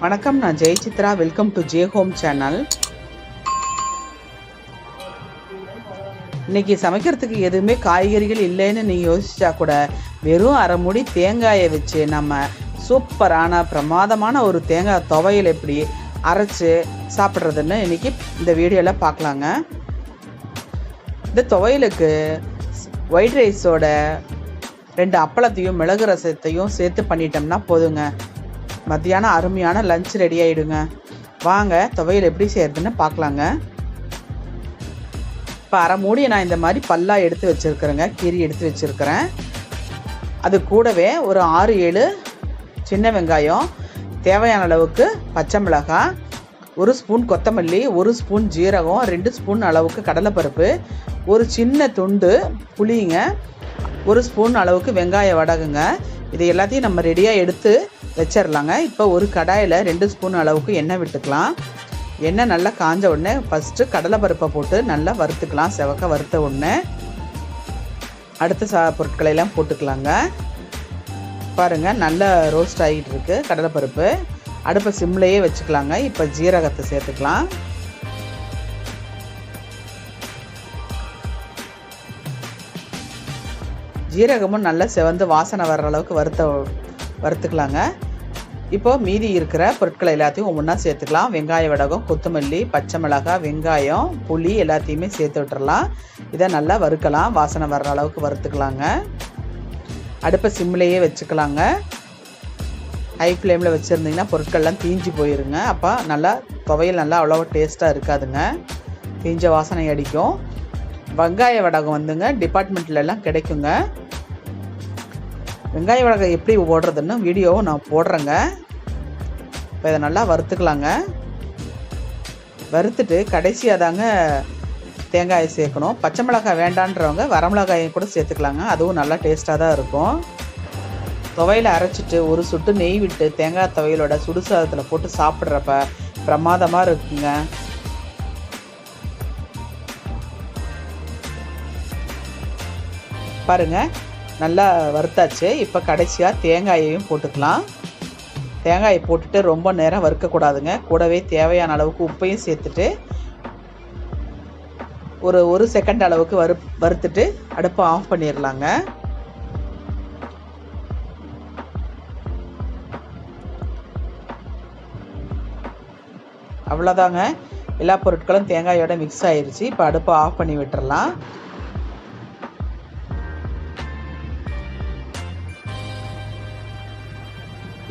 வணக்கம், நான் Jayachitra. Welcome to J home channel. இன்னைக்கு சமைக்கிறதுக்கு எதுவுமே காய்கறிகள் இல்லைன்னு நீங்கள் யோசிச்சா கூட வெறும் அரை மூடி தேங்காயை வச்சு நம்ம சூப்பரான பிரமாதமான ஒரு தேங்காய் துவையல் எப்படி அரைச்சி சாப்பிட்றதுன்னு இன்னைக்கு இந்த வீடியோவில் பார்க்கலாங்க. இந்த துவையலுக்கு ஒயிட் ரைஸோட 2 அப்பளத்தையும் மிளகு ரசத்தையும் சேர்த்து பண்ணிட்டோம்னா போதுங்க, மத்தியானம் அருமையான லஞ்ச் ரெடி ஆகிடுங்க. வாங்க துவையல் எப்படி செய்கிறதுன்னு பார்க்கலாங்க. இப்போ அரை மூடியை நான் இந்த மாதிரி பல்லாக எடுத்து வச்சுருக்கிறேங்க, கீரி எடுத்து வச்சுருக்கிறேன். அது கூடவே ஒரு 6-7 சின்ன வெங்காயம், தேவையான அளவுக்கு பச்சை மிளகாய், 1 ஸ்பூன் கொத்தமல்லி, 1 ஸ்பூன் ஜீரகம், 2 ஸ்பூன் அளவுக்கு கடலைப்பருப்பு, ஒரு சின்ன துண்டு புளிங்க, 1 ஸ்பூன் அளவுக்கு வெங்காய வடகுங்க. இது எல்லாத்தையும் நம்ம ரெடியாக எடுத்து வச்சிடலாங்க. இப்போ ஒரு கடாயில் 2 ஸ்பூன் அளவுக்கு எண்ணெய் விட்டுக்கலாம். எண்ணெய் நல்லா காஞ்ச உடனே ஃபஸ்ட்டு கடலைப்பருப்பை போட்டு நல்லா வறுத்துக்கலாம். செவக்க வறுத்த உடனே அடுத்த பொருட்களையெல்லாம் போட்டுக்கலாங்க. பாருங்கள், நல்லா ரோஸ்ட் ஆகிட்டு இருக்கு கடலைப்பருப்பு. அடுப்பை சிம்லையே வச்சுக்கலாங்க. இப்போ ஜீரகத்தை சேர்த்துக்கலாம். ஜீரகமும் நல்லா செவந்து வாசனை வர்ற அளவுக்கு வறுத்துக்கலாங்க. இப்போது மீதி இருக்கிற பொருட்களை எல்லாத்தையும் ஒவ்வொன்றா சேர்த்துக்கலாம். வெங்காய வடகம், கொத்தமல்லி, பச்சை மிளகாய், வெங்காயம், புளி எல்லாத்தையுமே சேர்த்து விட்டுறலாம். இதை நல்லா வறுக்கலாம். வாசனை வர்ற அளவுக்கு வறுத்துக்கலாங்க. அடுப்பை சிம்லேயே வச்சுக்கலாங்க. ஹை ஃப்ளேமில் வச்சுருந்தீங்கன்னா பொருட்கள்லாம் தீஞ்சு போயிருங்க. அப்போ நல்லா துவையல் நல்லா அவ்வளோ டேஸ்ட்டாக இருக்காதுங்க, தீஞ்ச வாசனை அடிக்கும். வெங்காய வடகம் வந்துங்க டிபார்ட்மெண்ட்லலாம் கிடைக்குங்க. வெங்காய வடகம் எப்படி ஓடுறதுன்னு வீடியோவை நான் போடுறேங்க. இப்போ இதை நல்லா வறுத்துக்கலாங்க. வறுத்துட்டு கடைசியாக தாங்க தேங்காயை சேர்க்கணும். பச்சை மிளகாய் வேண்டான்றவங்க வரமிளகாயும் கூட சேர்த்துக்கலாங்க, அதுவும் நல்லா டேஸ்ட்டாக தான் இருக்கும். துவையில் அரைச்சிட்டு ஒரு சொட்டு நெய் விட்டு தேங்காய் துவையலோட சுடுசாதத்தில் போட்டு சாப்பிட்றப்ப பிரமாதமாக இருக்குங்க. பாருங்கள், நல்லா வறுத்தாச்சு. இப்போ கடைசியாக தேங்காயையும் போட்டுக்கலாம். தேங்காயை போட்டுட்டு ரொம்ப நேரம் வறுக்கக்கூடாதுங்க. கூடவே தேவையான அளவுக்கு உப்பையும் சேர்த்துட்டு ஒரு 1 செகண்ட் அளவுக்கு வறுத்துட்டு அடுப்பை ஆஃப் பண்ணிடலாங்க. அவ்வளோதாங்க, எல்லா பொருட்களும் தேங்காயோட மிக்ஸ் ஆயிடுச்சு. இப்போ அடுப்பை ஆஃப் பண்ணி விட்டுறலாம்.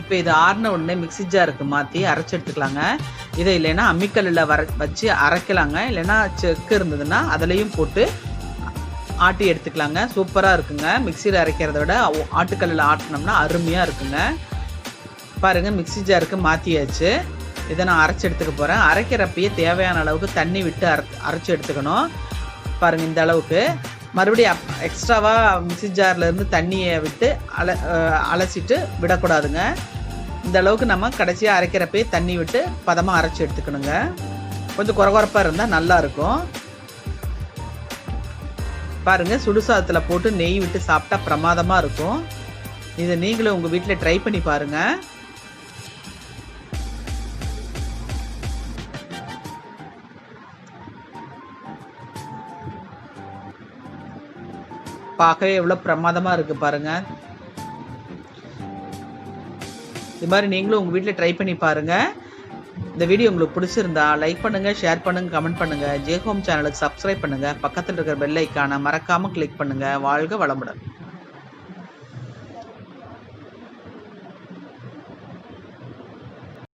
இப்போ இது ஆறின உடனே மிக்ஸி ஜாருக்கு மாற்றி அரைச்சி எடுத்துக்கலாங்க. இதை இல்லைன்னா அம்மிக்கல்லில் வச்சு அரைக்கலாங்க. இல்லைன்னா செக்கு இருந்ததுன்னா அதிலையும் போட்டு ஆட்டி எடுத்துக்கலாங்க. சூப்பராக இருக்குங்க. மிக்சியில் அரைக்கிறத விட ஆட்டுக்கல்லில் ஆட்டினோம்னா அருமையாக இருக்குங்க. பாருங்கள், மிக்ஸி ஜாருக்கு மாற்றியாச்சு. இதை நான் அரைச்சி எடுத்துக்க போகிறேன். அரைக்கிறப்பயே தேவையான அளவுக்கு தண்ணி விட்டு அரைச்சி எடுத்துக்கணும். பாருங்கள், இந்த அளவுக்கு. மறுபடியும் எக்ஸ்ட்ராவாக மிக்ஸி ஜார்லேருந்து தண்ணியை விட்டு அலசிட்டு விடக்கூடாதுங்க. இந்த அளவுக்கு நம்ம கடைசியாக அரைக்கிறப்பே தண்ணி விட்டு பதமாக அரைச்சி எடுத்துக்கணுங்க. கொஞ்சம் குறகுறப்பாக இருந்தால் நல்லாயிருக்கும். பாருங்கள், சுடுசாதத்தில் போட்டு நெய் விட்டு சாப்பிட்டா பிரமாதமாக இருக்கும். இதை நீங்களும் உங்கள் வீட்டில் ட்ரை பண்ணி பாருங்கள். பார்க்கவே எவ்வளோ பிரமாதமாக இருக்குது பாருங்கள். இது மாதிரி நீங்களும் உங்கள் வீட்டில் ட்ரை பண்ணி பாருங்கள். இந்த வீடியோ உங்களுக்கு பிடிச்சிருந்தா லைக் பண்ணுங்கள், ஷேர் பண்ணுங்கள், கமெண்ட் பண்ணுங்கள். ஜே ஹோம் சேனலுக்கு சப்ஸ்கிரைப் பண்ணுங்கள். பக்கத்தில் இருக்கிற பெல் ஐக்கானை மறக்காமல் கிளிக் பண்ணுங்கள். வாழ்க வளமுடன்.